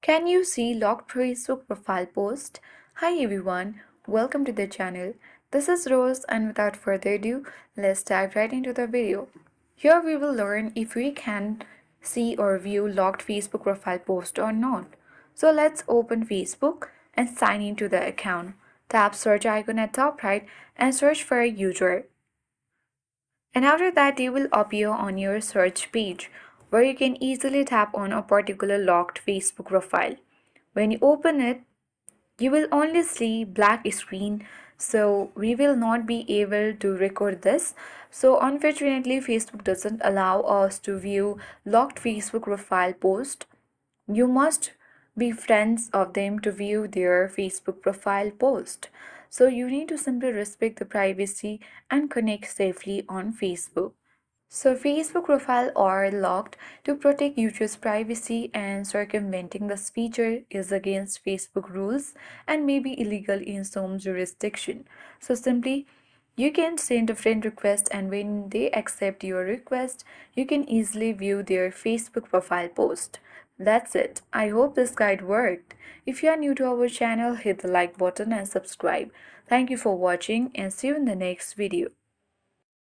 Can you see locked Facebook profile post? Hi everyone, welcome to the channel. This is Rose and without further ado, let's dive right into the video. Here we will learn if we can see or view locked Facebook profile post or not. So let's open Facebook and sign into the account. Tap search icon at top right and search for a user. And after that, they will appear on your search page where you can easily tap on a particular locked Facebook profile. When you open it, you will only see black screen, so we will not be able to record this. So unfortunately, Facebook doesn't allow us to view locked Facebook profile post. You must be friends of them to view their Facebook profile post. So you need to simply respect the privacy and connect safely on Facebook. So Facebook profile are locked to protect users' privacy, and circumventing this feature is against Facebook rules and may be illegal in some jurisdiction. So simply you can send a friend request, and when they accept your request, you can easily view their Facebook profile post. That's it. I hope this guide worked. If you are new to our channel, hit the like button and subscribe. Thank you for watching and see you in the next video.